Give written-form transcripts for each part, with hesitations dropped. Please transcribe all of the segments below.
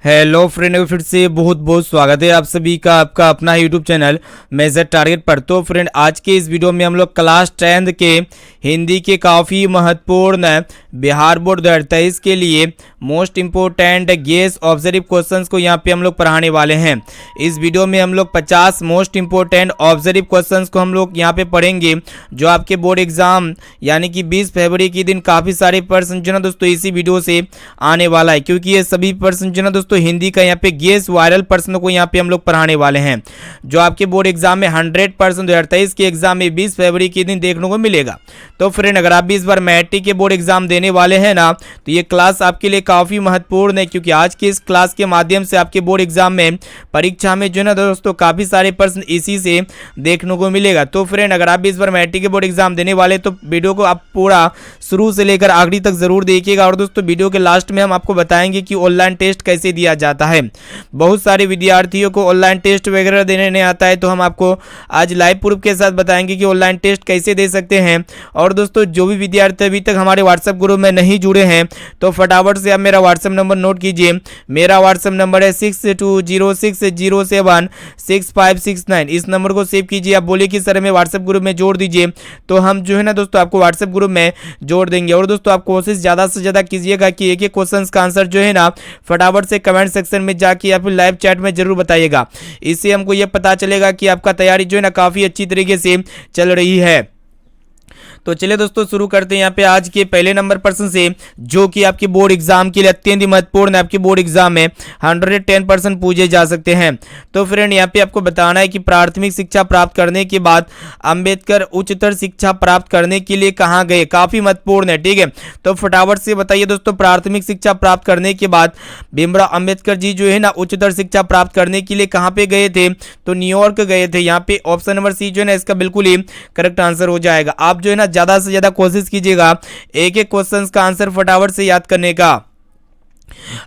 Hello friend, फिर से बहुत बहुत स्वागत है आप सभी का आपका अपना यूट्यूब चैनल मेजर टारगेट पर। तो फ्रेंड, आज के इस वीडियो में हम लोग क्लास 10th के हिंदी के काफ़ी महत्वपूर्ण बिहार बोर्ड 2023 के लिए most important guess observe questions को यहाँ पे हम लोग पढ़ाने वाले हैं। इस वीडियो में हम लोग 50 मोस्ट इम्पोर्टेंट ऑब्जर्व क्वेश्चंस को हम लोग यहाँ पे पढ़ेंगे, जो आपके बोर्ड एग्जाम यानी कि 20 फरवरी के दिन काफ़ी सारे प्रश्न जो ना दोस्तों इसी वीडियो से आने वाला है, क्योंकि ये सभी प्रश्न जो ना दोस्तों हिंदी का यहाँ पे गेस वायरल प्रश्नों को यहाँ पे हम लोग पढ़ाने वाले हैं, जो आपके बोर्ड एग्जाम में 100% 2023 के एग्जाम में 20 फरवरी के दिन देखने को मिलेगा। तो फ्रेंड, अगर आप भी इस बार मैट्रिक के बोर्ड एग्जाम देने वाले हैं ना, तो ये क्लास आपके लिए काफ़ी महत्वपूर्ण है, क्योंकि आज की इस क्लास के माध्यम से आपके बोर्ड एग्जाम में परीक्षा में जो ना दोस्तों काफ़ी सारे प्रश्न इसी से देखने को मिलेगा। तो फ्रेंड, अगर आप भी इस बार मैट्रिक के बोर्ड एग्जाम देने वाले तो वीडियो को आप पूरा शुरू से लेकर आखिरी तक जरूर देखिएगा। और दोस्तों, वीडियो के लास्ट में हम आपको बताएंगे कि ऑनलाइन टेस्ट कैसे दिया जाता है। बहुत सारे विद्यार्थियों को ऑनलाइन टेस्ट वगैरह देने नहीं आता है, तो हम आपको आज लाइव प्रूफ के साथ बताएंगे कि ऑनलाइन टेस्ट कैसे दे सकते हैं। और दोस्तों, जो भी विद्यार्थी अभी तक हमारे व्हाट्सएप ग्रुप में नहीं जुड़े हैं, तो फटाफट से आप मेरा व्हाट्सएप नंबर नोट कीजिए। मेरा व्हाट्सएप नंबर है 6206076569। इस नंबर को सेव कीजिए। आप बोलिए कि सर हमें व्हाट्सएप ग्रुप में जोड़ दीजिए, तो हम जो है ना दोस्तों आपको व्हाट्सएप ग्रुप में जोड़ देंगे। और दोस्तों, आप कोशिश ज़्यादा से ज़्यादा कीजिएगा कि एक एक क्वेश्चन का आंसर जो है ना फटाफट से कमेंट सेक्शन में जाके या फिर लाइव चैट में जरूर बताइएगा। इससे हमको यह पता चलेगा कि आपका तैयारी जो है ना काफ़ी अच्छी तरीके से चल रही है। तो चलिए दोस्तों, शुरू करते हैं यहाँ पे आज के पहले नंबर प्रश्न से, जो कि आपके बोर्ड एग्जाम के लिए अत्यंत महत्वपूर्ण है। आपके बोर्ड एग्जाम में 110% पूछे जा सकते हैं। तो फ्रेंड, यहाँ पे आपको बताना है कि प्राथमिक शिक्षा प्राप्त करने के बाद अंबेडकर उच्चतर शिक्षा प्राप्त करने के लिए कहाँ गए। काफी महत्वपूर्ण है, ठीक है। तो फटाफट से बताइए दोस्तों, प्राथमिक शिक्षा प्राप्त करने के बाद भीमराव अंबेडकर जी जो है ना उच्चतर शिक्षा प्राप्त करने के लिए कहाँ पे गए थे, तो न्यूयॉर्क गए थे। यहाँ पे ऑप्शन नंबर सी जो है ना इसका बिल्कुल ही करेक्ट आंसर हो जाएगा। आप जो है ना ज्यादा से ज्यादा कोशिश कीजिएगा एक एक क्वेश्चन का आंसर फटाफट से याद करने का।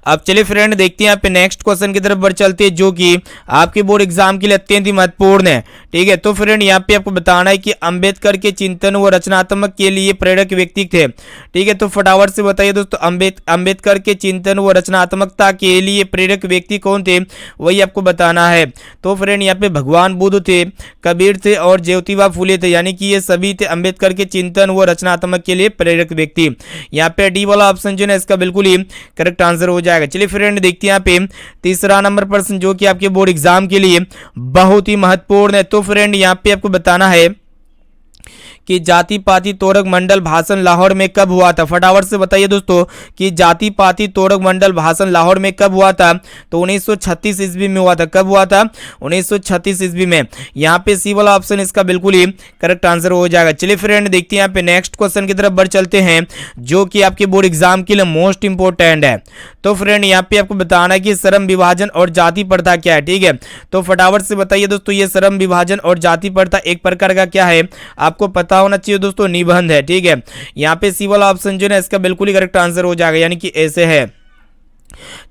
अब चलिए फ्रेंड, देखते हैं यहाँ पे नेक्स्ट क्वेश्चन की तरफ बढ़ चलते हैं, जो कि आपके बोर्ड एग्जाम के लिए अत्यंत ही महत्वपूर्ण है, ठीक है। तो फ्रेंड, यहाँ पे आपको बताना है कि अंबेडकर के चिंतन व रचनात्मक के लिए प्रेरक व्यक्ति थे, ठीक है। तो फटाफट से बताइए दोस्तों, अंबेडकर के चिंतन व रचनात्मकता के लिए प्रेरक व्यक्ति कौन थे, वही आपको बताना है। तो फ्रेंड, यहाँ पे भगवान बुद्ध थे, कबीर थे और ज्योतिबा फुले थे, यानी कि ये सभी थे अंबेडकर के चिंतन व रचनात्मक के लिए प्रेरक व्यक्ति। यहाँ पे डी वाला ऑप्शन जो है इसका बिल्कुल ही करेक्ट आंसर हो जाएगा। चलिए फ्रेंड, देखते हैं यहाँ पे तीसरा नंबर प्रश्न, जो कि आपके बोर्ड एग्जाम के लिए बहुत ही महत्वपूर्ण है। तो फ्रेंड, यहाँ पे आपको बताना है कि जाति पाति तोरक मंडल भाषण लाहौर में कब हुआ था। फटाफट से बताइए दोस्तों कि जाति पाति तोरक मंडल भाषण लाहौर में कब हुआ था, तो 1936 ईस्वी में हुआ था। कब हुआ था, 1936 ईस्वी में। यहाँ पे सी वाला ऑप्शन इसका बिल्कुल ही करेक्ट आंसर हो जाएगा। चलिए फ्रेंड, देखते हैं यहाँ पे नेक्स्ट क्वेश्चन की तरफ बढ़ चलते हैं, जो कि आपके बोर्ड एग्जाम के लिए मोस्ट इंपोर्टेंट है। तो फ्रेंड, यहाँ पे आपको बताना है कि श्रम विभाजन और जाति प्रथा क्या है, ठीक है। तो फटाफट से बताइए दोस्तों, ये श्रम विभाजन और जाति प्रथा एक प्रकार का क्या है, आपको पता होना चाहिए दोस्तों, निबंध है, ठीक है। यहाँ पे सी वाला ऑप्शन जो है इसका बिल्कुल ही करेक्ट आंसर हो जाएगा, यानी कि ऐसे है।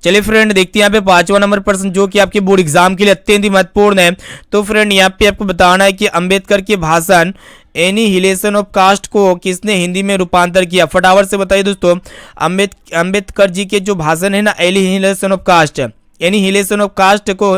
चलिए फ्रेंड, देखते हैं यहाँ पे पांचवा नंबर प्रश्न, जो कि आपके बोर्ड एग्जाम के लिए अत्यंत महत्वपूर्ण है। तो फ्रेंड, यहाँ पे आपको बताना है कि अंबेडकर के भाषण एनिहिलेशन ऑफ कास्ट को किसने हिंदी में रूपांतर किया। फटाफट से बताइए दोस्तों, अंबेडकर जी के जो भाषण है ना annihilation of caste, annihilation of caste को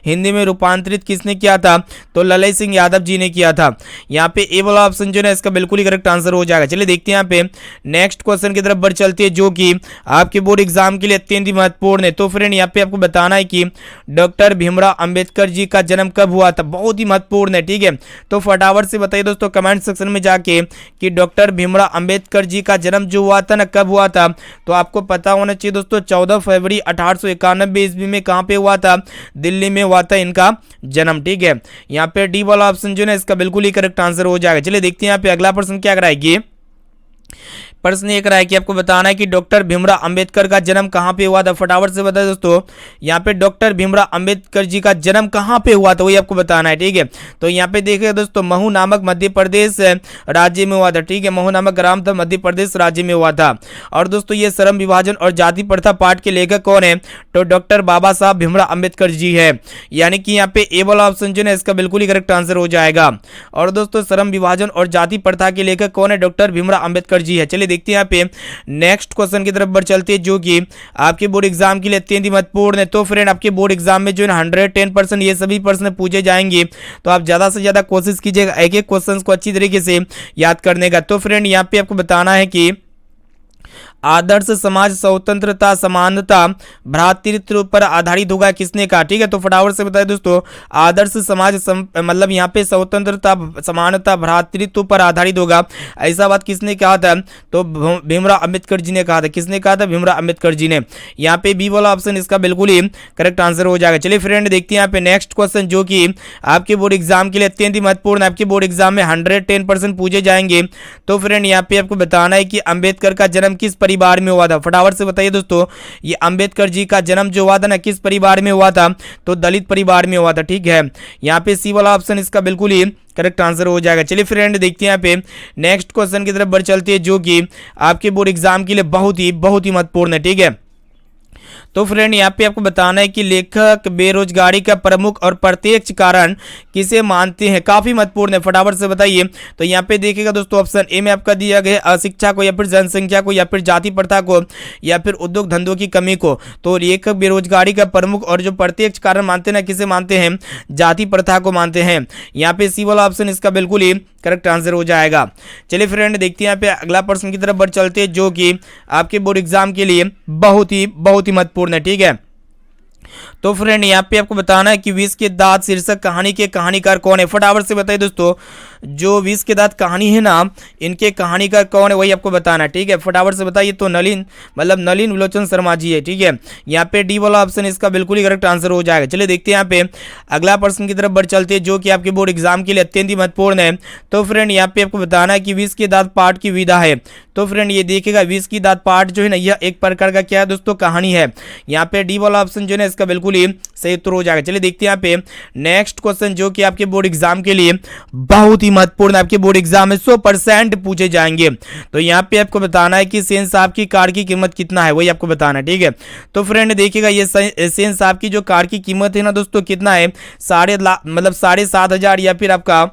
हिंदी में रूपांतरित किसने किया था, तो ललई सिंह यादव जी ने किया था। यहाँ पे ए वाला ऑप्शन जो है इसका बिल्कुल ही करेक्ट आंसर हो जाएगा। चलिए देखते हैं यहाँ पे नेक्स्ट क्वेश्चन की तरफ बढ़ चलते हैं, जो कि आपके बोर्ड एग्जाम के लिए अत्यंत महत्वपूर्ण है। तो फ्रेंड, यहाँ पे आपको बताना है कि डॉक्टर भीमराव अंबेडकर जी का जन्म कब हुआ था। बहुत ही महत्वपूर्ण है, ठीक है। तो फटाफट से बताइए दोस्तों कमेंट सेक्शन में जाके कि डॉक्टर भीमराव अंबेडकर जी का जन्म जो हुआ था ना, कब हुआ था, तो आपको पता होना चाहिए दोस्तों 14 फरवरी 1891 ईस्वी में कहां पे हुआ था, दिल्ली में हुआ था इनका जन्म, ठीक है। यहाँ पे डी वाला ऑप्शन जो है इसका बिल्कुल ही करेक्ट आंसर हो जाएगा। चलिए देखते हैं यहाँ पे अगला प्रश्न क्या कराएगी। प्रश्न ये करा है कि आपको बताना है कि डॉक्टर भीमराव अंबेडकर का जन्म कहाँ पे हुआ था। फटाफट से बताएं दोस्तों, यहाँ पे डॉक्टर भीमराव अंबेडकर जी का जन्म कहाँ पे हुआ था, वही आपको बताना है, ठीक है। तो यहाँ पे देखिए दोस्तों, महू नामक मध्य प्रदेश राज्य में हुआ था, ठीक है। महू नामक ग्राम था, मध्य प्रदेश राज्य में हुआ था। और दोस्तों, ये श्रम विभाजन और जाति प्रथा पाठ के लेखक कौन है, तो डॉक्टर बाबा साहब भीमराव अंबेडकर जी है, यानी कि यहाँ पे ए वाला ऑप्शन जो है इसका बिल्कुल ही करेक्ट आंसर हो जाएगा। और दोस्तों, श्रम विभाजन और जाति प्रथा के लेखक कौन है, डॉक्टर भीमराव अंबेडकर जी है। चलिए फ्रेंड देखते हैं यहाँ पे नेक्स्ट क्वेश्चन की तरफ बढ़ चलते हैं, जो कि आपके बोर्ड एग्जाम के लिए अत्यंत ही महत्वपूर्ण है। तो फ्रेंड आपके बोर्ड एग्जाम में जो है 110% ये सभी प्रश्न पूछे जाएंगे, तो आप ज्यादा से ज्यादा कोशिश कीजिएगा एक एक क्वेश्चन को अच्छी तरीके से याद करने का। तो फ्रेंड यहाँ पे आपको बताना है कि आदर्श समाज स्वतंत्रता, समानता, भ्रातृत्व पर आधारित होगा, किसने कहा? ठीक है, तो फटाफट से बताइए दोस्तों, आदर्श समाज मतलब यहाँ पे स्वतंत्रता, समानता, भ्रातृत्व पर आधारित होगा, ऐसा बात किसने कहा था? तो भीमराव अंबेडकर जी ने कहा था। किसने कहा था? भीमराव अंबेडकर जी ने। यहाँ पे बी वाला ऑप्शन इसका बिल्कुल ही करेक्ट आंसर हो जाएगा। चलिए फ्रेंड देखते हैं यहाँ पे नेक्स्ट क्वेश्चन, जो कि आपके बोर्ड एग्जाम के लिए अत्यंत ही महत्वपूर्ण है। आपके बोर्ड एग्जाम में 110% पूछे जाएंगे। तो फ्रेंड यहाँ पे आपको बताना है कि अंबेडकर का जन्म किस परिवार में हुआ था? फटाफट से बताइए दोस्तों, ये अंबेडकर जी का जन्म जो हुआ था ना, किस परिवार में हुआ था? तो दलित परिवार में हुआ था। ठीक है, यहाँ पे सी वाला ऑप्शन इसका बिल्कुल ही करेक्ट आंसर हो जाएगा। चलिए फ्रेंड देखते हैं यहाँ पे नेक्स्ट क्वेश्चन की तरफ बढ़ चलते हैं, जो कि आपके बोर्ड एग्जाम के लिए बहुत ही महत्वपूर्ण है। ठीक है, तो फ्रेंड यहाँ पे आपको बताना है कि लेखक बेरोजगारी का प्रमुख और प्रत्यक्ष कारण किसे मानते हैं? काफी महत्वपूर्ण है, फटाफट से बताइए। तो यहाँ पे देखिएगा दोस्तों, ऑप्शन ए में आपका दिया गया अशिक्षा को, या फिर जनसंख्या को, या फिर जाति प्रथा को, या फिर उद्योग धंधों की कमी को। तो लेखक बेरोजगारी का प्रमुख और जो प्रत्यक्ष कारण मानते हैं, किसे मानते हैं? जाति प्रथा को मानते हैं। यहाँ पे सी वाला ऑप्शन इसका बिल्कुल ही करेक्ट आंसर हो जाएगा। चलिए फ्रेंड देखते हैं यहाँ पे अगला प्रश्न की तरफ बढ़ चलते हैं, जो कि आपके बोर्ड एग्जाम के लिए बहुत ही महत्वपूर्ण है। ठीक है, तो फ्रेंड यहाँ पे आपको बताना है कि विष के दांत शीर्षक कहानी के कहानीकार कौन है? फटाफट से बताइए दोस्तों, जो विष के दांत कहानी है ना, इनके कहानीकार कौन है वही आपको बताना है। ठीक है, फटाफट से बताइए। तो नलिन विलोचन शर्मा जी है। ठीक है, यहाँ पे डी वाला ऑप्शन इसका बिल्कुल ही करेक्ट आंसर हो जाएगा। चलिए देखते हैं यहाँ पे अगला प्रश्न की तरफ बढ़ चलते हैं, जो कि आपके बोर्ड एग्जाम के लिए अत्यंत ही महत्वपूर्ण है। तो फ्रेंड यहाँ पे आपको बताना है कि विष के दांत पाठ की विधा है। तो फ्रेंड ये देखिएगा, विष की दांत पाठ जो है ना, यह एक प्रकार का क्या है दोस्तों? कहानी है। यहाँ पे डी वाला ऑप्शन जो है ना, इसका बिल्कुल ही सही उत्तर हो जाएगा। चलिए देखते हैं यहाँ पे नेक्स्ट क्वेश्चन, जो कि आपके बोर्ड एग्जाम के लिए बहुत ही महत्वपूर्ण, आपके बोर्ड एग्जाम में 100% पूछे जाएंगे। तो यहाँ पे आपको बताना है कि सेन साहब की कार की कीमत कितना है, वही आपको बताना है। ठीक है, तो फ्रेंड देखिएगा, ये सेन साहब की जो कार की कीमत है ना दोस्तों, कितना है? 7,500 या फिर आपका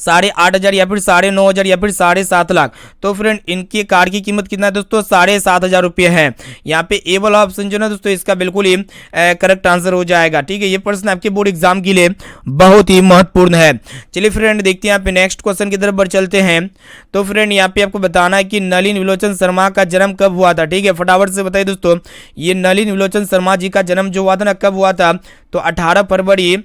8,500 या फिर 9,500 या फिर 7.5 लाख। तो फ्रेंड इनकी कार की कीमत कितना है दोस्तों? 7,500 रुपये है। यहाँ पे ए वाला ऑप्शन जो ना दोस्तों, इसका बिल्कुल ही करेक्ट आंसर हो जाएगा। ठीक है, ये प्रश्न आपके बोर्ड एग्जाम के लिए बहुत ही महत्वपूर्ण है। चलिए फ्रेंड देखते हैं यहाँ पे नेक्स्ट क्वेश्चन की तरफ बढ़ चलते हैं। तो फ्रेंड यहाँ पे आपको बताना है कि नलिन विलोचन शर्मा का जन्म कब हुआ था? ठीक है, फटाफट से बताइए दोस्तों, ये नलिन विलोचन शर्मा जी का जन्म जो हुआ था ना, कब हुआ था? तो 18 फरवरी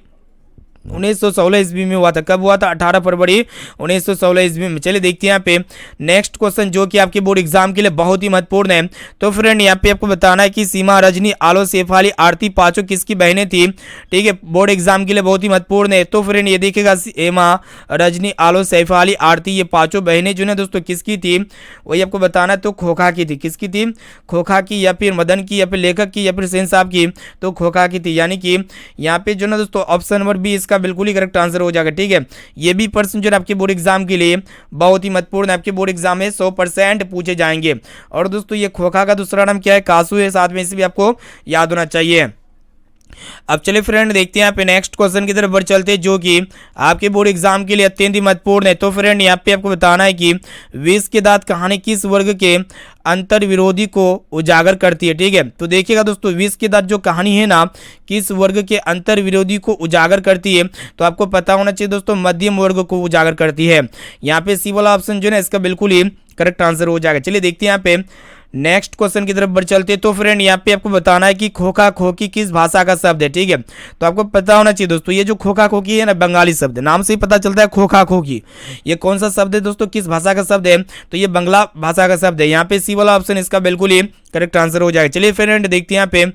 1916 ईस्वी में हुआ था। कब हुआ था? 18 फरवरी 1916 ईस्वी में। चलिए देखते हैं यहाँ पे नेक्स्ट क्वेश्चन, जो कि आपके बोर्ड एग्जाम के लिए बहुत ही महत्वपूर्ण है। तो फ्रेंड यहाँ पे आपको बताना है कि सीमा, रजनी, आलो, शेफाली, आरती पांचों किसकी बहनें थी? ठीक है, बोर्ड एग्जाम के लिए बहुत ही महत्वपूर्ण है। तो फ्रेंड ये देखिएगा, सीमा, रजनी, आलो, शेफाली, आरती, ये पांचों बहनें जो है दोस्तों किसकी थी, वही आपको बताना है। तो खोखा की थी। किसकी थी? खोखा की, या फिर मदन की, या फिर लेखक की, या फिर सेन साहब की? तो खोखा की थी। यानी कि यहाँ पे जो ना दोस्तों ऑप्शन नंबर बी इसका बिल्कुल ही करेक्ट आंसर हो जाएगा। ठीक है, ये भी प्रश्न जो है आपके बोर्ड एग्जाम के लिए बहुत ही महत्वपूर्ण है। आपके बोर्ड एग्जाम में 100% पूछे जाएंगे। और दोस्तों ये खोखा का दूसरा नाम क्या है? कासू है, साथ में इसे भी आपको याद होना चाहिए। अब चलिए फ्रेंड देखते हैं यहाँ पे नेक्स्ट क्वेश्चन की तरफ बढ़ चलते हैं, जो कि आपके बोर्ड एग्जाम के लिए अत्यंत ही महत्वपूर्ण है। तो फ्रेंड यहाँ पे आपको बताना है कि विष के दांत कहानी किस वर्ग के अंतर विरोधी को उजागर करती है? ठीक है, तो देखिएगा दोस्तों, विष के दांत जो कहानी है ना, किस वर्ग के अंतर विरोधी को उजागर करती है? तो आपको पता होना चाहिए दोस्तों, मध्यम वर्ग को उजागर करती है। यहाँ पे सी वाला ऑप्शन जो है ना, इसका बिल्कुल ही करेक्ट आंसर हो जाएगा। चलिए देखते हैं यहाँ पे नेक्स्ट क्वेश्चन की तरफ बढ़ चलते हैं। तो फ्रेंड यहाँ पे आपको बताना है कि खोखा खोखी किस भाषा का शब्द है? ठीक है, तो आपको पता होना चाहिए दोस्तों, ये जो खोखा खोखी है ना, बंगाली शब्द है। नाम से ही पता चलता है खोखा खोखी। ये कौन सा शब्द है दोस्तों? किस भाषा का शब्द है? तो ये बंगला भाषा का शब्द है। यहाँ पे सी वाला ऑप्शन इसका बिल्कुल ही करेक्ट आंसर हो जाएगा। चलिए फ्रेंड देखते हैं यहाँ पे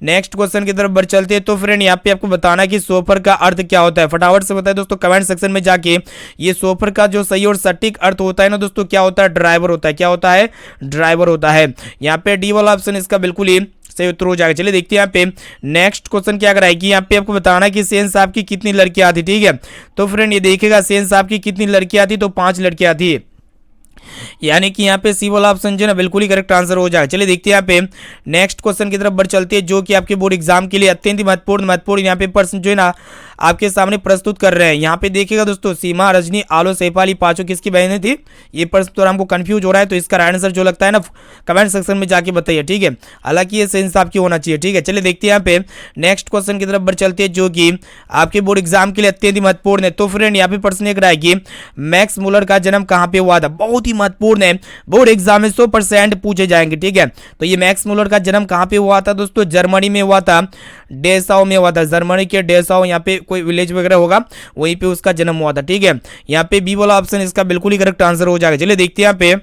नेक्स्ट क्वेश्चन की तरफ बढ़ चलते हैं। तो फ्रेंड यहाँ पे आपको बताना है कि सोफर का अर्थ क्या होता है? फटाफट से बताएं दोस्तों कमेंट सेक्शन में जाके। ये सोफर का जो सही और सटीक अर्थ होता है ना दोस्तों, क्या होता है? ड्राइवर होता है। क्या होता है? ड्राइवर होता है। यहाँ पे डी वाला ऑप्शन इसका बिल्कुल ही सही उत्तर हो जाएगा। चलिए देखते हैं यहाँ पे नेक्स्ट क्वेश्चन क्या कराएगी। यहाँ पे आपको बताना है कि सेन साहब की कितनी लड़कियां थी? ठीक है, तो फ्रेंड ये देखिएगा, सेन साहब की कितनी लड़कियां थी? तो 5 लड़कियां थी। यानी कि यहाँ पे सी वाला ऑप्शन जो है ना बिल्कुल ही करेक्ट आंसर हो जाएगा। चलिए देखते हैं यहाँ पे नेक्स्ट क्वेश्चन की तरफ बढ़ चलते हैं, जो कि आपके बोर्ड एग्जाम के लिए अत्यंत ही महत्वपूर्ण यहाँ पे प्रश्न जो है ना आपके सामने प्रस्तुत कर रहे हैं। यहाँ पे देखिएगा दोस्तों, सीमा, रजनी, आलो, शेफाली पांचों किसकी बहनें थी? ये प्रश्न तो हमको कंफ्यूज हो रहा है, तो इसका राइट आंसर जो लगता है ना कमेंट सेक्शन में जाके बताइए, ठीक है। हालांकि ये सेंस आपकी होना चाहिए, ठीक है। चलिए देखते हैं यहाँ पे नेक्स्ट क्वेश्चन की तरफ बढ़ चलते हैं, जो कि आपके बोर्ड एग्जाम के लिए अत्यंत ही महत्वपूर्ण है। तो फ्रेंड यहाँ पे प्रश्न एक रहा है कि मैक्स मुलर का जन्म कहाँ पे हुआ था? बहुत ही महत्वपूर्ण है, बोर्ड एग्जाम में 100% पूछे जाएंगे, ठीक है। तो ये मैक्स मुलर का जन्म कहाँ पे हुआ था दोस्तों? जर्मनी में हुआ था, डेसाओ में हुआ था। जर्मनी के डेसाओ, यहाँ पे कोई विलेज वगैरह होगा, वहीं पे उसका जन्म हुआ था, ठीक है। यहाँ पे बी वाला ऑप्शन इसका बिल्कुल ही करेक्ट आंसर हो जाएगा। चलिए देखते हैं यहाँ पे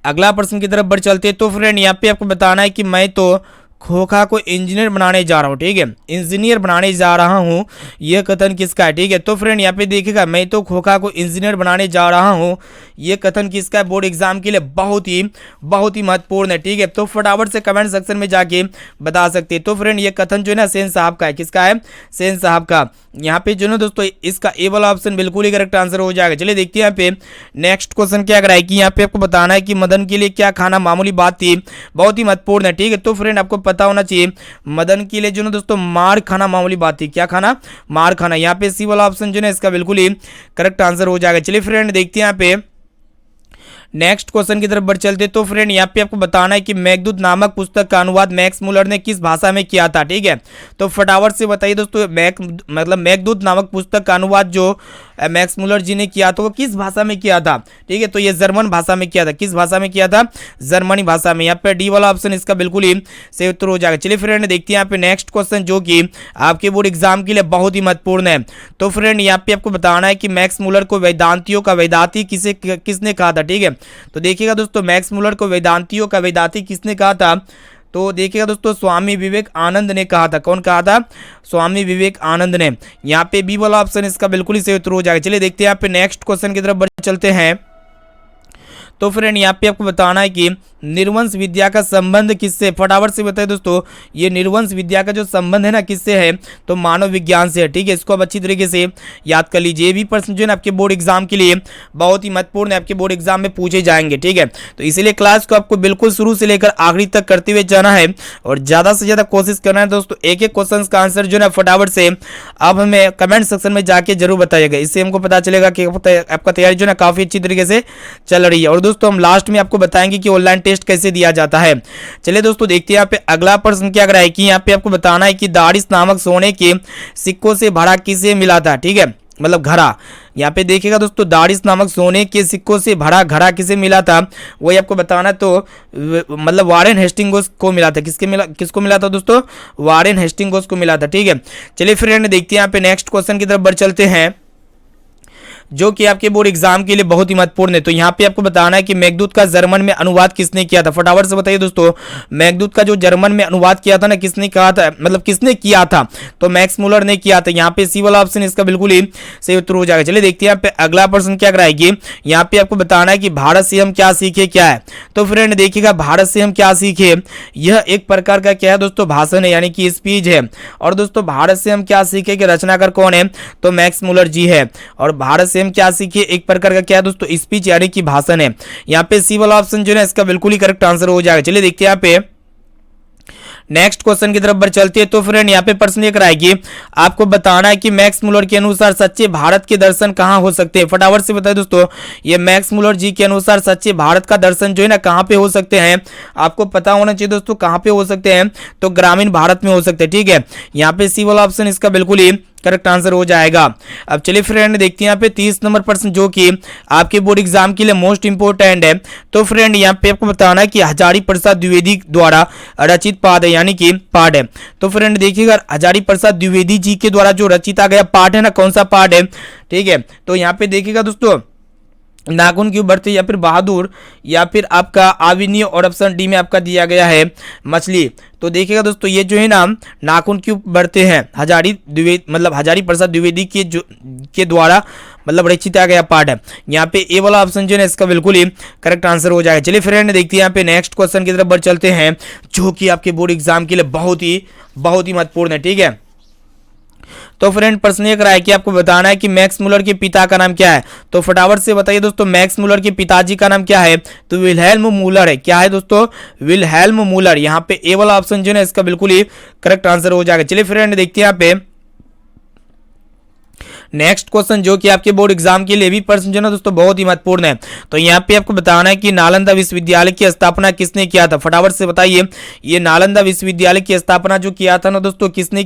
अगला प्रश्न की तरफ बढ़ चलते हैं। तो फ्रेंड यहाँ पे आपको बताना है कि मैं तो खोखा को इंजीनियर बनाने जा रहा हूँ, ठीक है। इंजीनियर बनाने जा रहा हूँ, यह कथन किसका है? ठीक है। तो फ्रेंड यहाँ पे देखिएगा, मैं तो खोखा को इंजीनियर बनाने जा रहा हूँ, यह कथन किसका है? बोर्ड एग्जाम के लिए बहुत ही महत्वपूर्ण है, ठीक है। तो फटाफट से कमेंट सेक्शन में जाके बता सकते हैं। तो फ्रेंड ये कथन जो है ना सेन साहब का है। किसका है? सेन साहब का। यहाँ पे जो ना दोस्तों इसका ए वाला ऑप्शन बिल्कुल ही करेक्ट आंसर हो जाएगा। चलिए देखते हैं यहाँ पे नेक्स्ट क्वेश्चन क्या कराए कि यहाँ पे आपको बताना है कि मदन के लिए क्या खाना मामूली बात थी? बहुत ही महत्वपूर्ण है, ठीक है। तो फ्रेंड आपको पता होना चाहिए, मदन के लिए जो ना दोस्तों मार खाना मामूली बात थी। क्या खाना? मार खाना। यहाँ पे सी वाला ऑप्शन जो है इसका बिल्कुल ही करेक्ट आंसर हो जाएगा। चलिए फ्रेंड देखते हैं यहाँ पे नेक्स्ट क्वेश्चन की तरफ बढ़ चलते। तो फ्रेंड यहाँ पे आपको बताना है कि मेघदूत नामक पुस्तक का अनुवाद मैक्स मुलर ने किस भाषा में किया था, ठीक है। तो फटाफट से बताइए दोस्तों, मेघदूत नामक पुस्तक का अनुवाद जो मैक्स मुलर जी ने किया था वो किस भाषा में किया था, ठीक है। तो ये जर्मन भाषा में किया था। किस भाषा में किया था? जर्मनी भाषा में। यहाँ पे डी वाला ऑप्शन इसका बिल्कुल ही सही उत्तर हो जाएगा। चलिए फ्रेंड देखते हैं यहाँ पे नेक्स्ट क्वेश्चन, जो कि आपके बोर्ड एग्जाम के लिए बहुत ही महत्वपूर्ण है। तो फ्रेंड यहाँ पे आपको बताना है कि मैक्स मुलर को वेदांतियों का वेदांती किसने कहा था, ठीक है। तो देखिएगा दोस्तों, मैक्स मुलर को वेदांतियों का वेदांती किसने कहा था? तो देखिएगा दोस्तों, स्वामी विवेक आनंद ने कहा था। कौन कहा था? स्वामी विवेक आनंद ने। यहाँ पे बी वाला ऑप्शन इसका बिल्कुल ही सही उत्तर हो जाएगा। चलिए देखते हैं यहाँ पे नेक्स्ट क्वेश्चन की तरफ बढ़ चलते हैं। तो फ्रेंड यहाँ पे आपको बताना है कि निर्वंश विद्या का संबंध किससे? फटाफट से बताइए दोस्तों, ये निर्वंश विद्या का जो संबंध है ना किससे है? तो मानव विज्ञान से है, ठीक है। इसको आप अच्छी तरीके से याद कर लीजिए। ये भी प्रश्न जो है ना आपके बोर्ड एग्जाम के लिए बहुत ही महत्वपूर्ण है, आपके बोर्ड एग्जाम में पूछे जाएंगे, ठीक है। तो इसीलिए क्लास को आपको बिल्कुल शुरू से लेकर आखिरी तक करते हुए जाना है और ज़्यादा से ज़्यादा कोशिश करना है दोस्तों। एक एक क्वेश्चन का आंसर जो है ना फटाफट से आप हमें कमेंट सेक्शन में जाके जरूर बताइएगा। इससे हमको पता चलेगा कि आपका तैयारी जो है ना काफ़ी अच्छी तरीके से चल रही है। और दोस्तों हम लास्ट में आपको बताएंगे कि ऑनलाइन टेस्ट कैसे दिया जाता है। चलिए दोस्तों देखते हैं यहाँ पे अगला प्रश्न क्या कर रहा है कि यहाँ पे आपको बताना है कि दारिस नामक सोने के सिक्कों से भरा किसे मिला था, ठीक है। मतलब घड़ा। यहाँ पे देखिएगा दोस्तों, दारिस नामक सोने के सिक्कों से भरा घड़ा किसे मिला था वही आपको बताना। तो मतलब वारेन हेस्टिंग्स को मिला था। किसको मिला था दोस्तों? वारेन हेस्टिंग्स को मिला था, ठीक है। चलिए फ्रेंड देखते हैं यहाँ पे नेक्स्ट क्वेश्चन की तरफ बढ़ चलते हैं, जो कि आपके बोर्ड एग्जाम के लिए बहुत ही महत्वपूर्ण है। तो यहाँ पे आपको बताना है कि मेघदूत का जर्मन में अनुवाद किसने किया था? फटाफट से बताइए दोस्तों, मेघदूत का जो जर्मन में अनुवाद किया था ना किसने कहा था, मतलब किसने किया था? तो मैक्स मुलर ने किया था। यहाँ पे सी वाला ऑप्शन इसका बिल्कुल ही सही उत्तर हो जाएगा। चलिए देखते हैं यहाँ पे अगला प्रश्न क्या कराएगी। यहाँ पे आपको बताना है कि भारत से हम क्या सीखे, क्या है? तो फ्रेंड देखिएगा, भारत से हम क्या सीखे, यह एक प्रकार का क्या है दोस्तों? भाषण है, यानी कि स्पीच है। और दोस्तों भारत से हम क्या सीखे कि रचनाकार कौन है? तो मैक्स मुलर जी है। और भारत से हम क्या सीखे, एक प्रकार का क्या है दोस्तों? स्पीच यानी कि भाषण है। यहाँ पे सी वाला ऑप्शन जो है इसका बिल्कुल ही करेक्ट आंसर हो जाएगा। चलिए देखते हैं यहाँ पे नेक्स्ट क्वेश्चन की तरफ बढ़ चलते हैं। तो फ्रेंड यहाँ पे प्रश्न लेकर आएगी, आपको बताना है कि मैक्स मुलर के अनुसार सच्चे भारत के दर्शन कहाँ हो सकते हैं? फटाफट से बताइए दोस्तों, ये मैक्स मुलर जी के अनुसार सच्चे भारत का दर्शन जो है ना कहाँ पे हो सकते हैं? आपको पता होना चाहिए दोस्तों कहाँ पे हो सकते हैं। तो ग्रामीण भारत में हो सकते हैं, ठीक है। यहाँ पे सी वाला ऑप्शन इसका बिल्कुल ही करेक्ट आंसर हो जाएगा। अब चलिए फ्रेंड देखते हैं यहाँ पे 30 नंबर प्रश्न, जो कि आपके बोर्ड एग्जाम के लिए मोस्ट इंपोर्टेंट है। तो फ्रेंड यहाँ पे आपको बताना है कि हजारी प्रसाद द्विवेदी द्वारा रचित पाठ है, यानी कि पाठ है। तो फ्रेंड देखिएगा, हजारी प्रसाद द्विवेदी जी के द्वारा जो रचिता गया पाठ है ना, कौन सा पाठ है, ठीक है। तो यहाँ पे देखिएगा दोस्तों, नाखून क्यों बढ़ते, या फिर बहादुर, या फिर आपका आविनीय, और ऑप्शन डी में आपका दिया गया है मछली। तो देखिएगा दोस्तों, ये जो है ना नाखून क्यों बढ़ते हैं, हजारी प्रसाद द्विवेदी के द्वारा मतलब रचित आ गया पाठ है। यहाँ पे ए वाला ऑप्शन जो है इसका बिल्कुल ही करेक्ट आंसर हो जाएगा। चलिए फ्रेंड देखते हैं यहाँ पे नेक्स्ट क्वेश्चन की तरफ बढ़ चलते हैं, जो कि आपके बोर्ड एग्जाम के लिए बहुत ही महत्वपूर्ण है, ठीक है। तो फ्रेंड प्रश्न ये है कि आपको बताना है कि मैक्स मुलर के पिता का नाम क्या है। तो फटाफट से बताइए दोस्तों, मैक्स मुलर के पिताजी का नाम क्या है? तो विल्हेल्म मूलर है। क्या है दोस्तों? Wilhelm Müller. यहाँ पे ए वाला ऑप्शन जो है इसका बिल्कुल ही करेक्ट आंसर हो जाएगा। चलिए फ्रेंड देखते हैं यहाँ पे नेक्स्ट क्वेश्चन, जो कि आपके बोर्ड एग्जाम के लिए भी प्रश्न जो है ना दोस्तों बहुत ही महत्वपूर्ण है। तो यहाँ पे आपको बताना है कि नालंदा विश्वविद्यालय की स्थापना किसने किया था? फटाफट से बताइए, ये नालंदा विश्वविद्यालय की स्थापना जो किया था ना दोस्तों, किसने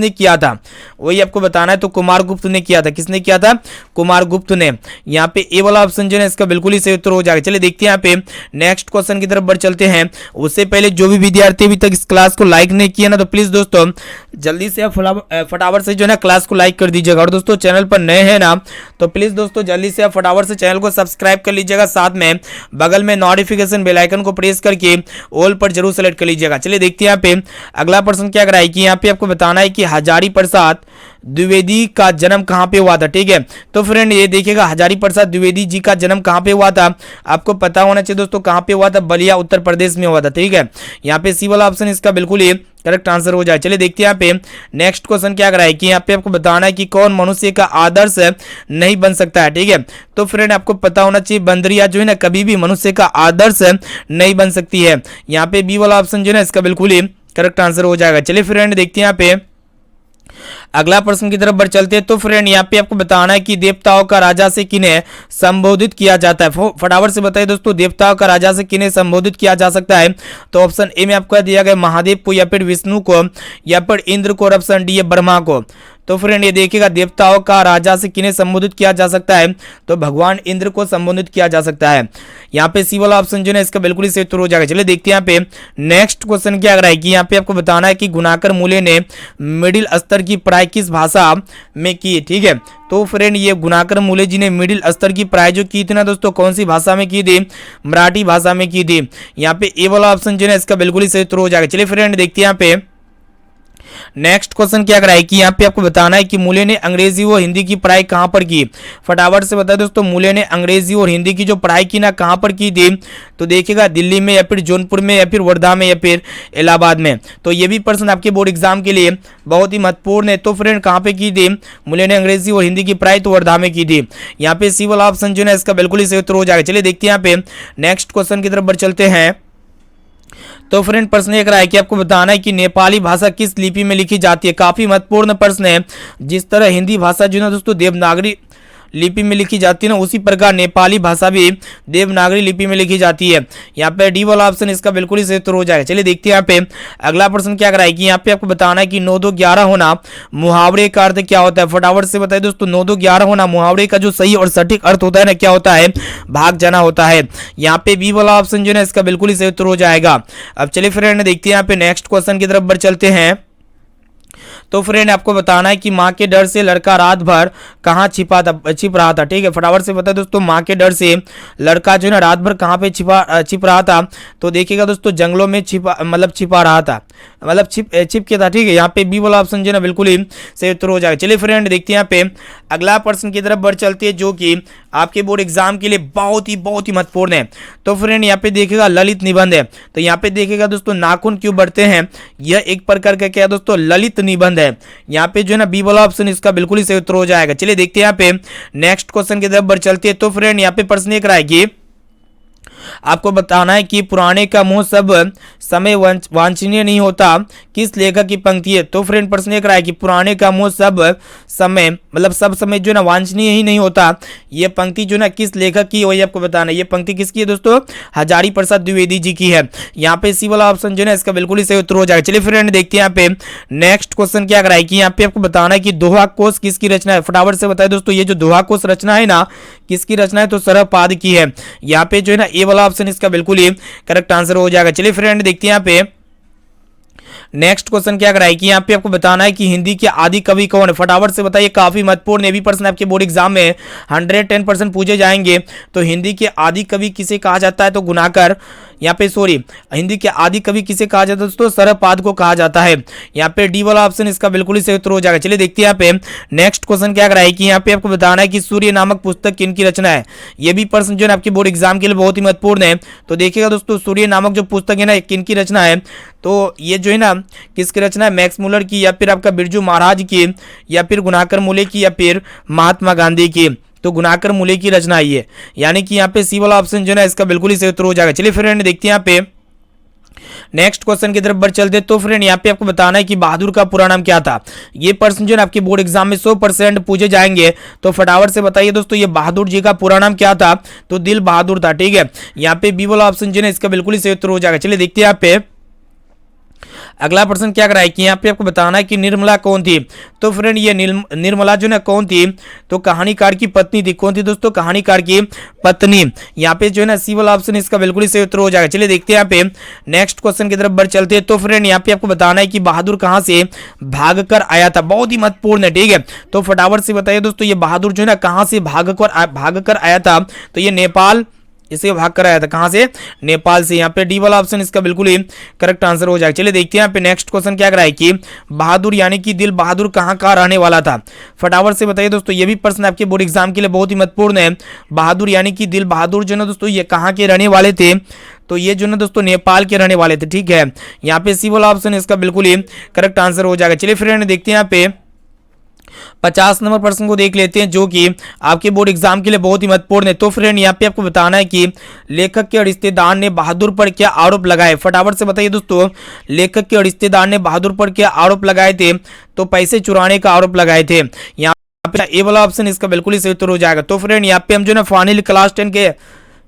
किया था? वही आपको बताना है। तो कुमारगुप्त ने किया था। किसने किया था? कुमारगुप्त ने। यहाँ पे ए वाला ऑप्शन जो है इसका बिल्कुल ही सही उत्तर हो जाएगा। चलिए देखते हैं यहाँ पे नेक्स्ट क्वेश्चन की तरफ बढ़ चलते हैं। उससे पहले जो भी विद्यार्थी अभी तक इस क्लास को लाइक नहीं किया ना, तो प्लीज दोस्तों जल्दी से फटाफट से जो है ना क्लास को लाइक कर दीजिएगा। और दोस्तों चैनल पर नए हैं ना, तो प्लीज दोस्तों जल्दी से आप फटाफट से चैनल को सब्सक्राइब कर लीजिएगा। साथ में बगल में नोटिफिकेशन बेल आइकन को प्रेस करके ऑल पर जरूर सेलेक्ट कर लीजिएगा। चलिए देखते हैं यहाँ पे अगला प्रश्न क्या कराए कि यहाँ पे आपको बताना है कि हजारी प्रसाद द्विवेदी का जन्म कहाँ पे हुआ था। ठीक है, तो फ्रेंड ये देखिएगा हजारी प्रसाद द्विवेदी जी का जन्म कहाँ पे हुआ था, आपको पता होना चाहिए दोस्तों। कहाँ पे हुआ था? बलिया उत्तर प्रदेश में हुआ था। ठीक है, यहाँ पे सी वाला ऑप्शन इसका बिल्कुल ही करेक्ट आंसर हो जाए। चलिए देखते हैं यहाँ पे नेक्स्ट क्वेश्चन क्या कराए कि यहाँ पे आपको बताना है कि कौन मनुष्य का आदर्श नहीं बन सकता है। ठीक है, तो फ्रेंड आपको पता होना चाहिए बंदरिया जो है ना कभी भी मनुष्य का आदर्श नहीं बन सकती है। यहाँ पे बी वाला ऑप्शन जो है ना इसका बिल्कुल ही करेक्ट आंसर हो जाएगा। चलिए फ्रेंड देखते हैं यहाँ पे अगला प्रश्न की तरफ बढ़ चलते हैं। तो फ्रेंड यहाँ पे आपको बताना है कि देवताओं का राजा से किन्हें संबोधित किया जाता है। फटाफट से बताइए दोस्तों, देवताओं का राजा से किन्हें संबोधित किया जा सकता है? तो ऑप्शन ए में आपको दिया गया महादेव को, या फिर विष्णु को, या फिर इंद्र को, और ऑप्शन डी है ब्रह्मा को। तो फ्रेंड ये देखिएगा देवताओं का राजा से किन्हें संबोधित किया जा सकता है? तो भगवान इंद्र को संबोधित किया जा सकता है। यहाँ पे सी वाला ऑप्शन जो है इसका बिल्कुल ही सही उत्तर हो जाएगा। चलिए देखते हैं यहाँ पे नेक्स्ट क्वेश्चन क्या है कि यहाँ पे आपको बताना है कि गुणाकर मूल्य ने मिडिल स्तर की पढ़ाई किस भाषा में की? ठीक है, तो फ्रेंड ये गुणाकर मूल्य जी ने मिडिल स्तर की पढ़ाई जो की थी ना दोस्तों, कौन सी भाषा में की थी? मराठी भाषा में की थी। यहाँ पे ए वाला ऑप्शन जो है इसका बिल्कुल ही सही उत्तर हो जाएगा। चलिए फ्रेंड देखते हैं यहाँ पे नेक्स्ट क्वेश्चन क्या कराए कि यहाँ पे आपको बताना है कि मूल्य ने अंग्रेजी और हिंदी की पढ़ाई कहाँ पर की? फटाफट से बताए दोस्तों, मूल्य ने अंग्रेजी और हिंदी की जो पढ़ाई की ना कहाँ पर की थी? तो देखिएगा दिल्ली में, या फिर जौनपुर में, या फिर वर्धा में, या फिर इलाहाबाद में। तो ये भी प्रश्न आपके बोर्ड एग्जाम के लिए बहुत ही महत्वपूर्ण है। तो फ्रेंड कहाँ पे की थी मूल्य ने अंग्रेजी और हिंदी की पढ़ाई? तो वर्धा में की थी। यहाँ पे सी वाला ऑप्शन जो है इसका बिल्कुल ही सही उत्तर हो जाएगा। चलिए देखते हैं यहाँ पे नेक्स्ट क्वेश्चन की तरफ बढ़ चलते हैं। तो फ्रेंड प्रश्न एक रहा है कि आपको बताना है कि नेपाली भाषा किस लिपि में लिखी जाती है। काफी महत्वपूर्ण प्रश्न है। जिस तरह हिंदी भाषा जो है ना दोस्तों देवनागरी लिपि में लिखी जाती है ना, उसी प्रकार नेपाली भाषा भी देवनागरी लिपि में लिखी जाती है। यहाँ पे डी वाला ऑप्शन इसका बिल्कुल ही सही उत्तर हो जाएगा। चलिए देखते हैं यहाँ पे अगला प्रश्न क्या कराए कि यहाँ पे आपको बताना है कि 9 2 11 होना मुहावरे का अर्थ क्या होता है? फटाफट से बताइए दोस्तों, 9 2 11 होना मुहावरे का जो सही और सटीक अर्थ होता है ना, क्या होता है? भाग जाना होता है। यहाँ पे बी वाला ऑप्शन जो है इसका बिल्कुल ही सही उत्तर हो जाएगा। अब चलिए फ्रेंड देखते हैं यहाँ पे नेक्स्ट क्वेश्चन की तरफ बढ़ चलते हैं। तो फ्रेंड आपको बताना है कि माँ के डर से लड़का रात भर कहाँ छिप रहा था। ठीक है, फटाफट से बता दोस्तों, माँ के डर से लड़का जो है ना रात भर कहाँ पे छिप रहा था? तो देखिएगा दोस्तों जंगलों में छिपा रहा था, मतलब छिप के था। ठीक है, यहाँ पे बी वाला ऑप्शन जो है ना बिल्कुल ही सही उत्तर हो जाएगा। चलिए फ्रेंड देखते हैं यहाँ पे अगला प्रश्न की तरफ बढ़ चलती है, जो कि आपके बोर्ड एग्जाम के लिए बहुत ही महत्वपूर्ण है। तो फ्रेंड यहाँ पे देखिएगा ललित निबंध है। तो यहाँ पे देखिएगा दोस्तों नाखून क्यों बढ़ते हैं, यह एक प्रकार का क्या दोस्तों ललित निबंध है। यहाँ पे जो है ना बी वाला ऑप्शन इसका बिल्कुल ही सही उत्तर हो जाएगा। चलिए देखते हैं यहाँ पे नेक्स्ट क्वेश्चन की तरफ बढ़ चलती है। तो फ्रेंड यहाँ पे प्रश्न एक रहेगी, आपको बताना है कि पुराने का मुंह सब समय वांछनीय नहीं होता, किस लेखक की पंक्ति है? तो फ्रेंड प्रश्न एक रहा है कि पुराने का मुंह सब समय, मतलब सब समय जो है ना वांछनीय ही नहीं होता, ये पंक्ति जो है ना किस लेखक की, वही आपको बताना है। ये पंक्ति किसकी है दोस्तों? हजारी प्रसाद द्विवेदी जी की है। यहाँ पे सी वाला ऑप्शन जो है ना इसका बिल्कुल ही सही उत्तर हो जाएगा। चलिए फ्रेंड देखते हैं यहाँ पे नेक्स्ट क्वेश्चन क्या कराए कि यहाँ पे आपको बताना है कि दोहा कोश किसकी रचना है? फटाफट से बताए दोस्तों, ये जो दोहा कोश रचना है ना किसकी रचना है? तो सरहपाद की है। यहाँ पे जो है ना ए वाला ऑप्शन इसका बिल्कुल ही करेक्ट आंसर हो जाएगा। चलिए फ्रेंड देखते हैं यहाँ पे नेक्स्ट क्वेश्चन क्या कराए कि यहाँ पे आपको बताना है कि हिंदी के आदि कवि कौन है? फटाफट से बताइए, काफी महत्वपूर्ण है। भी प्रश्न आपके बोर्ड एग्जाम में 110% पूछे जाएंगे। तो हिंदी के आदि कवि किसे कहा जाता है? तो गुणाकर, यहाँ पे सॉरी, हिंदी के आदि कवि किसे कहा जाता है दोस्तों? सरहपाद को कहा जाता है। यहाँ पे डी वाला ऑप्शन इसका बिल्कुल ही सही उत्तर हो जाएगा। चलिए देखते हैं यहाँ पे नेक्स्ट क्वेश्चन क्या कराए कि यहाँ पे आपको बताना है कि सूर्य नामक पुस्तक किनकी रचना है? ये भी प्रश्न जो है आपके बोर्ड एग्जाम के लिए बहुत ही महत्वपूर्ण है। तो देखिएगा दोस्तों, सूर्य नामक जो पुस्तक है ना किनकी रचना है? तो ये जो है ना किसकी रचना है, मैक्स मुलर की, या फिर आपका बिरजू महाराज की, या फिर गुणाकर मूले की, या फिर महात्मा गांधी की। तो गुणाकर मूले की रचना आई है, यानी कि यहाँ पे सी वाला ऑप्शन जो है ना इसका बिल्कुल ही सही उत्तर हो जाएगा। चलिए फ्रेंड देखते हैं यहाँ पे नेक्स्ट क्वेश्चन की तरफ बढ़ चलते। तो फ्रेंड यहाँ पे आपको बताना है कि बहादुर का पूरा नाम क्या था। ये प्रश्न जो है आपके बोर्ड एग्जाम में 100% पूछे जाएंगे, तो फटाफट से बताइए दोस्तों ये बहादुर जी का पूरा नाम क्या था। तो दिल बहादुर था, ठीक है। यहाँ पे बी वाला ऑप्शन जो है इसका बिल्कुल ही सही उत्तर हो जाएगा। चलिए देखते हैं यहाँ पे अगला प्रश्न क्या कराए कि यहाँ पे आपको बताना है कि निर्मला कौन थी। तो फ्रेंड ये निर्मला जो ना कौन थी, तो कहानीकार की पत्नी थी। कौन थी दोस्तों, कहानीकार की पत्नी। यहाँ पे जो है ना सी वाला ऑप्शन इसका बिल्कुल ही सही उत्तर हो जाएगा। चलिए देखते हैं यहाँ पे नेक्स्ट क्वेश्चन की तरफ बढ़ चलते हैं। तो फ्रेंड यहाँ पे आपको बताना है कि बहादुर कहाँ से भाग कर आया था, बहुत ही महत्वपूर्ण है, ठीक है। तो फटाफट से बताइए दोस्तों ये बहादुर जो है ना कहाँ से भाग कर आया था। तो ये नेपाल इसे भाग कर आया था, कहां से, नेपाल से। यहाँ पे डी वाला ऑप्शन इसका बिल्कुल ही करेक्ट आंसर हो जाएगा। चलिए देखते हैं यहाँ पे नेक्स्ट क्वेश्चन क्या कराए कि बहादुर यानी कि दिल बहादुर कहां का रहने वाला था। फटाफट से बताइए दोस्तों ये भी प्रश्न आपके बोर्ड एग्जाम के लिए बहुत ही महत्वपूर्ण है। बहादुर यानी कि दिल बहादुर जो ना दोस्तों ये कहाँ के रहने वाले थे। तो ये जो ना दोस्तों नेपाल के रहने वाले थे, ठीक है। यहाँ पे सी वाला ऑप्शन इसका बिल्कुल ही करेक्ट आंसर हो जाएगा। चलिए फ्रेंड देखते हैं यहाँ पे 50 नंबर प्रश्न को देख लेते हैं जो कि आपके बोर्ड एग्जाम के लिए बहुत ही महत्वपूर्ण है। तो फ्रेंड यहाँ पे आपको बताना है कि लेखक के रिश्तेदार ने बहादुर पर क्या आरोप लगाए। फटाफट से बताइए दोस्तों लेखक के रिश्तेदार ने बहादुर पर क्या आरोप लगाए थे। तो पैसे चुराने का आरोप लगाए थे। यहाँ पे ए वाला ऑप्शन इसका बिल्कुल ही सही उत्तर हो जाएगा। तो फ्रेंड यहाँ पे हम जो ना फाइनल क्लास 10 के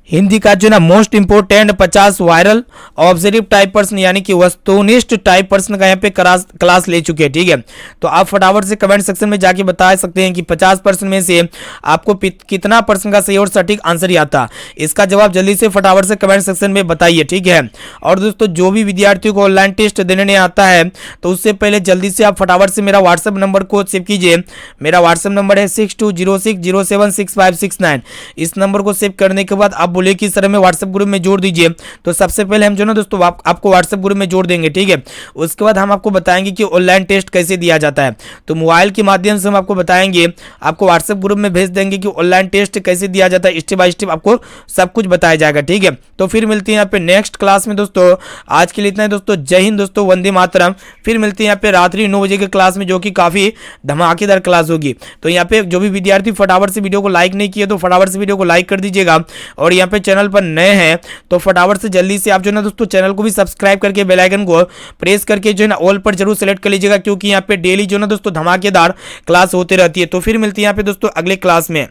हिंदी का जो ना most important 50 viral observe type प्रश्न यानी कि वस्तुनिष्ठ टाइप प्रश्न का यहाँ पे क्लास ले चुके हैं, ठीक है। तो आप फटाफट से कमेंट सेक्शन में जाके बता सकते हैं कि 50 प्रश्न में से आपको कितना प्रश्न का सही और सटीक आंसर याद था। इसका जवाब जल्दी से फटाफट से कमेंट सेक्शन में बताइए, ठीक है। और दोस्तों जो भी विद्यार्थियों को ऑनलाइन टेस्ट देने नहीं आता है तो उससे पहले जल्दी से आप फटाफट से मेरा व्हाट्सएप नंबर को सेव कीजिए। मेरा व्हाट्सएप नंबर है 6206076569। इस नंबर को सेव करने के बाद आप बोले कि सर हमें व्हाट्सएप ग्रुप में जोड़ दीजिए। तो सबसे पहले हम जो ना दोस्तों आपको व्हाट्सएप ग्रुप में जोड़ देंगे, ठीक है। उसके बाद हम आपको बताएंगे कि ऑनलाइन टेस्ट कैसे दिया जाता है। तो मोबाइल के माध्यम से हम आपको बताएंगे, आपको व्हाट्सएप ग्रुप में भेज देंगे कि ऑनलाइन टेस्ट कैसे दिया जाता है। स्टेप बाय स्टेप आपको सब कुछ बताया जाएगा, ठीक है। तो फिर मिलते हैं यहाँ पे नेक्स्ट क्लास में दोस्तों। आज के लिए इतना ही दोस्तों। जय हिंद दोस्तों, वंदे मातरम। फिर मिलते हैं यहाँ पे रात्रि 9 बजे के क्लास में जो कि काफी धमाकेदार क्लास होगी। तो यहाँ पे जो भी विद्यार्थी फटाफट से वीडियो को लाइक नहीं किए तो फटाफट से वीडियो को लाइक कर दीजिएगा। और यहाँ पे चैनल पर नए हैं तो फटाफट से जल्दी से आप जो ना दोस्तों चैनल को भी सब्सक्राइब करके बेल आइकन को प्रेस करके जो है ना ऑल पर जरूर सेलेक्ट कर लीजिएगा, क्योंकि यहाँ पे डेली जो ना दोस्तों धमाकेदार क्लास होते रहती है। तो फिर मिलती है यहाँ पे दोस्तों अगले क्लास में।